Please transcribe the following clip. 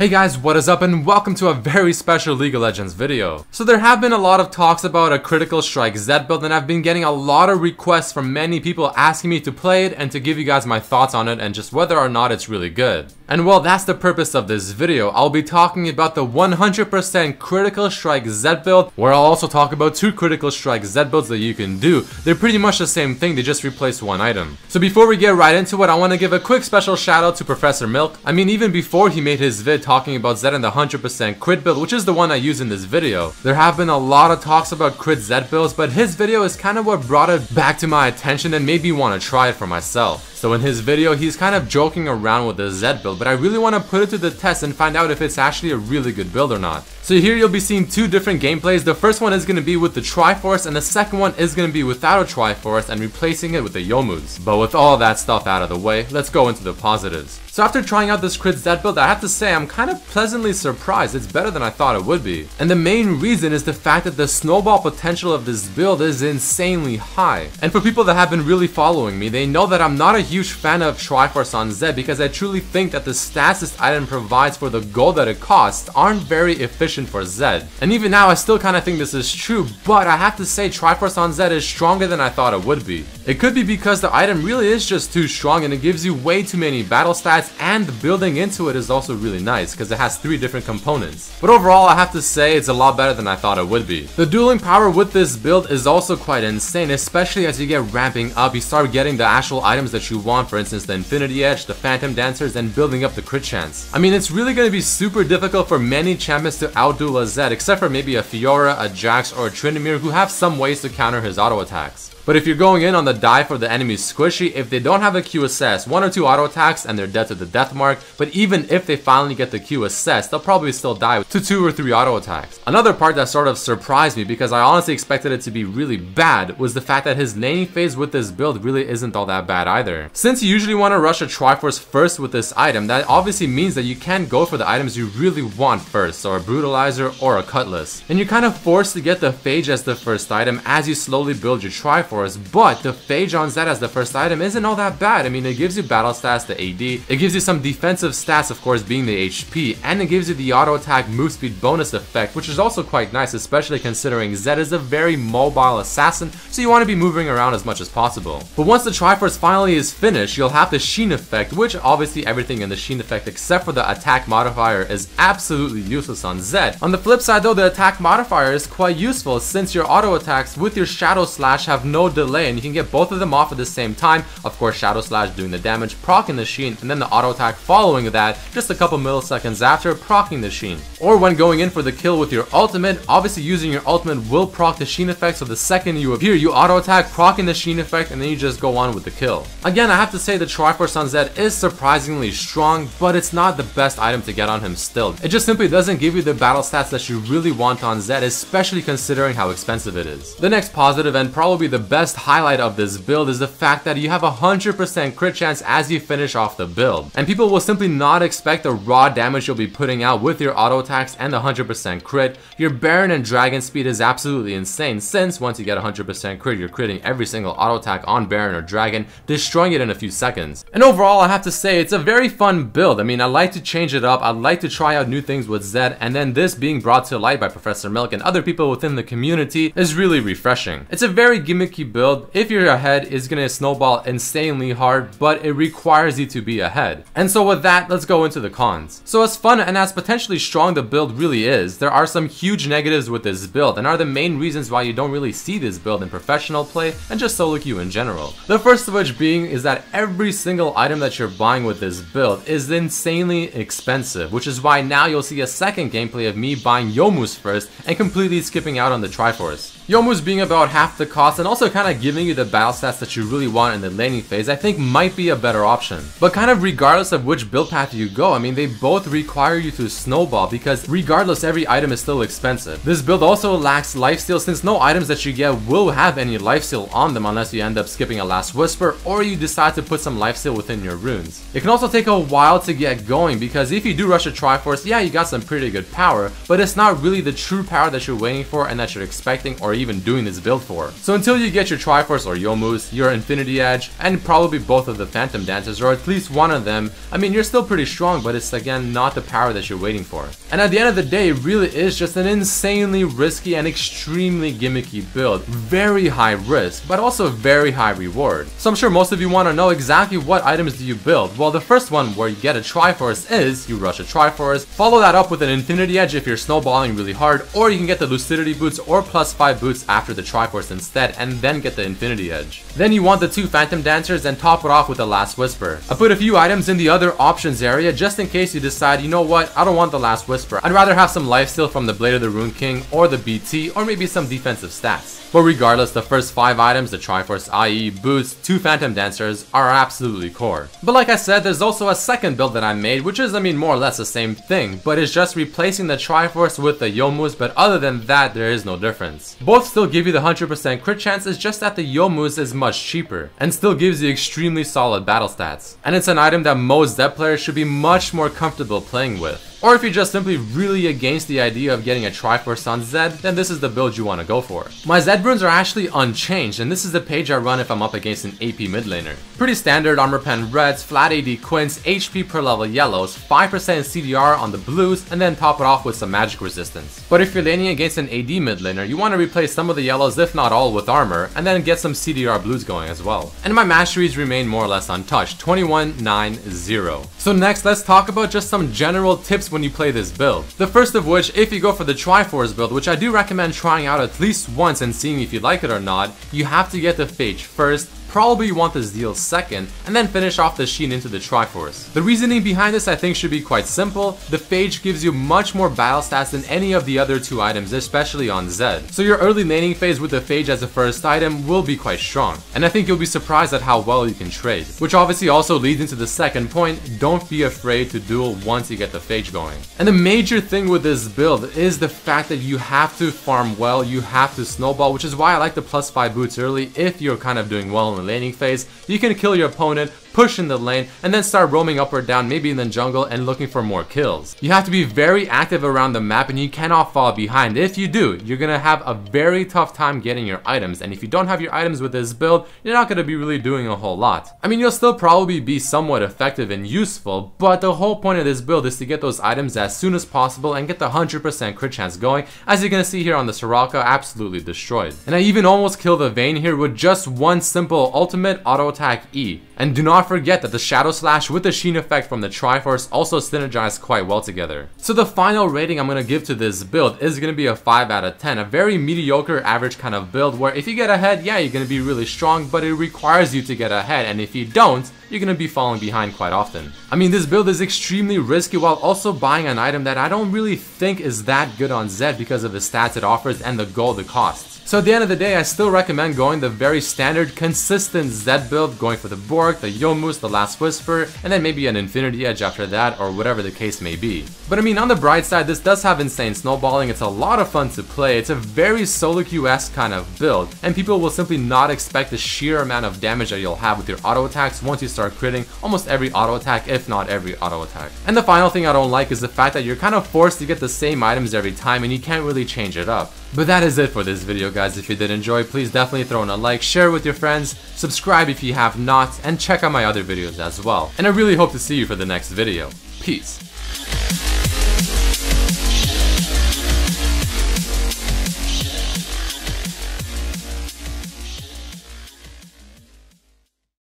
Hey guys, what is up and welcome to a very special League of Legends video. So there have been a lot of talks about a Critical Strike Zed build, and I've been getting a lot of requests from many people asking me to play it and to give you guys my thoughts on it and just whether or not it's really good. And well, that's the purpose of this video. I'll be talking about the 100% Critical Strike Zed build, where I'll also talk about 2 Critical Strike Zed builds that you can do. They're pretty much the same thing, they just replace one item. So before we get right into it, I want to give a quick special shout out to Professor Milk. I mean, even before he made his vid talking about Zed and the 100% crit build, which is the one I use in this video. There have been a lot of talks about crit Zed builds, but his video is kind of what brought it back to my attention and made me want to try it for myself. So in his video, he's kind of joking around with the Zed build, but I really want to put it to the test and find out if it's actually a really good build or not. So here you'll be seeing 2 different gameplays. The first one is going to be with the Triforce, and the second one is going to be without a Triforce and replacing it with the Youmuu's. But with all that stuff out of the way, let's go into the positives. So after trying out this crit Zed build, I have to say I'm kind of pleasantly surprised. It's better than I thought it would be. And the main reason is the fact that the snowball potential of this build is insanely high. And for people that have been really following me, they know that I'm not a huge fan of Triforce on Zed because I truly think that the stats this item provides for the gold that it costs aren't very efficient for Zed. And even now I still kind of think this is true, but I have to say Triforce on Zed is stronger than I thought it would be. It could be because the item really is just too strong and it gives you way too many battle stats, and the building into it is also really nice because it has 3 different components. But overall I have to say it's a lot better than I thought it would be. The dueling power with this build is also quite insane, especially as you get ramping up. You start getting the actual items that you want, for instance the Infinity Edge, the Phantom Dancers, and building up the crit chance. I mean, it's really going to be super difficult for many champions to outduel a Zed, except for maybe a Fiora, a Jax, or a Tryndamere who have some ways to counter his auto attacks. But if you're going in on the die for the enemy squishy, if they don't have a Q assess, 1 or 2 auto attacks and they're dead to the death mark, but even if they finally get the Q assess, they'll probably still die to 2 or 3 auto attacks. Another part that sort of surprised me, because I honestly expected it to be really bad, was the fact that his laning phase with this build really isn't all that bad either. Since you usually want to rush a Triforce first with this item, that obviously means that you can't go for the items you really want first, so a Brutalizer or a Cutlass. And you're kind of forced to get the Phage as the first item as you slowly build your Triforce. But the Phage on Zed as the first item isn't all that bad. I mean, it gives you battle stats, the AD, it gives you some defensive stats, of course being the HP, and it gives you the auto attack move speed bonus effect, which is also quite nice, especially considering Zed is a very mobile assassin, so you want to be moving around as much as possible. But once the Triforce finally is finished, you'll have the Sheen effect, which obviously everything in the Sheen effect except for the attack modifier is absolutely useless on Zed. On the flip side though, the attack modifier is quite useful since your auto attacks with your Shadow Slash have no delay and you can get both of them off at the same time. Of course, Shadow Slash doing the damage, proccing the Sheen, and then the auto attack following that just a couple milliseconds after, proccing the Sheen. Or when going in for the kill with your ultimate, obviously using your ultimate will proc the Sheen effect, so the second you appear, you auto attack, proccing the Sheen effect, and then you just go on with the kill. Again, I have to say the Triforce on Zed is surprisingly strong, but it's not the best item to get on him still. It just simply doesn't give you the battle stats that you really want on Zed, especially considering how expensive it is. The next positive, and probably the best highlight of this build, is the fact that you have a 100% crit chance as you finish off the build. And people will simply not expect the raw damage you'll be putting out with your auto attacks and the 100% crit. Your Baron and Dragon speed is absolutely insane, since once you get 100% crit, you're critting every single auto attack on Baron or Dragon, destroying it in a few seconds. And overall, I have to say, it's a very fun build. I mean, I like to change it up, I like to try out new things with Zed, and then this being brought to light by Professor Milk and other people within the community is really refreshing. It's a very gimmicky build. If you're ahead, it's gonna snowball insanely hard, but it requires you to be ahead. And so with that, let's go into the cons. So as fun and as potentially strong the build really is, there are some huge negatives with this build, and are the main reasons why you don't really see this build in professional play and just solo queue in general. The first of which being is that every single item that you're buying with this build is insanely expensive, which is why now you'll see a second gameplay of me buying Youmuu's first and completely skipping out on the Triforce. Youmuu's being about half the cost and also kind of giving you the battle stats that you really want in the laning phase, I think might be a better option. But kind of regardless of which build path you go, I mean, they both require you to snowball because regardless, every item is still expensive. This build also lacks lifesteal since no items that you get will have any lifesteal on them unless you end up skipping a Last Whisper or you decide to put some lifesteal within your runes. It can also take a while to get going because if you do rush a Triforce, yeah, you got some pretty good power, but it's not really the true power that you're waiting for and that you're expecting or even doing this build for. So until you get get your Triforce or Youmuu's, your Infinity Edge, and probably both of the Phantom Dancers, or at least one of them, I mean, you're still pretty strong, but it's again not the power that you're waiting for. And at the end of the day, it really is just an insanely risky and extremely gimmicky build. Very high risk, but also very high reward. So I'm sure most of you want to know exactly what items do you build. Well, the first one where you get a Triforce is you rush a Triforce, follow that up with an Infinity Edge if you're snowballing really hard, or you can get the Lucidity boots or +5 boots after the Triforce instead, and then get the Infinity Edge. Then you want the 2 Phantom Dancers and top it off with the Last Whisper. I put a few items in the other options area just in case you decide, you know what, I don't want the Last Whisper. I'd rather have some lifesteal from the Blade of the Rune King or the BT, or maybe some defensive stats. But regardless, the first 5 items, the Triforce, i.e. boots, 2 Phantom Dancers, are absolutely core. But like I said, there's also a second build that I made, which is, I mean, more or less the same thing, but it's just replacing the Triforce with the Youmuu's, but other than that, there is no difference. Both still give you the 100% crit chance, it's just that the Youmuu's is much cheaper, and still gives you extremely solid battle stats. And it's an item that most Zed players should be much more comfortable playing with. Or if you're just simply really against the idea of getting a Triforce on Zed, then this is the build you want to go for. My Zed runes are actually unchanged, and this is the page I run if I'm up against an AP mid laner. Pretty standard armor pen reds, flat AD quints, HP per level yellows, 5% CDR on the blues, and then top it off with some magic resistance. But if you're laning against an AD mid laner, you want to replace some of the yellows, if not all, with armor, and then get some CDR blues going as well. And my masteries remain more or less untouched, 21-9-0. So next, let's talk about just some general tips when you play this build. The first of which, if you go for the Triforce build, which I do recommend trying out at least once and seeing if you like it or not, you have to get the Phage first. Probably you want the Zeal second, and then finish off the Sheen into the Triforce. The reasoning behind this I think should be quite simple. The Phage gives you much more battle stats than any of the other 2 items, especially on Zed. So your early laning phase with the Phage as a first item will be quite strong. And I think you'll be surprised at how well you can trade. Which obviously also leads into the second point, don't be afraid to duel once you get the Phage going. And the major thing with this build is the fact that you have to farm well, you have to snowball, which is why I like the +5 boots early if you're kind of doing well in the laning phase. You can kill your opponent, push in the lane, and then start roaming up or down, maybe in the jungle, and looking for more kills. You have to be very active around the map, and you cannot fall behind. If you do, you're gonna have a very tough time getting your items, and if you don't have your items with this build, you're not gonna be really doing a whole lot. I mean, you'll still probably be somewhat effective and useful, but the whole point of this build is to get those items as soon as possible and get the 100% crit chance going. As you're gonna see here on the Soraka, absolutely destroyed. And I even almost killed the Vayne here with just one simple ultimate auto attack E. And do not forget that the Shadow Slash with the Sheen effect from the Triforce also synergize quite well together. So the final rating I'm going to give to this build is going to be a 5 out of 10. A very mediocre average kind of build where if you get ahead, yeah, you're going to be really strong, but it requires you to get ahead, and if you don't, you're going to be falling behind quite often. I mean, this build is extremely risky while also buying an item that I don't really think is that good on Zed because of the stats it offers and the gold it costs. So at the end of the day, I still recommend going the very standard, consistent Zed build, going for the Bork, the Youmuu's, the Last Whisper, and then maybe an Infinity Edge after that, or whatever the case may be. But I mean, on the bright side, this does have insane snowballing, it's a lot of fun to play, it's a very solo queue-esque kind of build, and people will simply not expect the sheer amount of damage that you'll have with your auto attacks once you start critting almost every auto attack, if not every auto attack. And the final thing I don't like is the fact that you're kind of forced to get the same items every time and you can't really change it up. But that is it for this video, guys. If you did enjoy, please definitely throw in a like, share with your friends, subscribe if you have not, and check out my other videos as well. And I really hope to see you for the next video. Peace.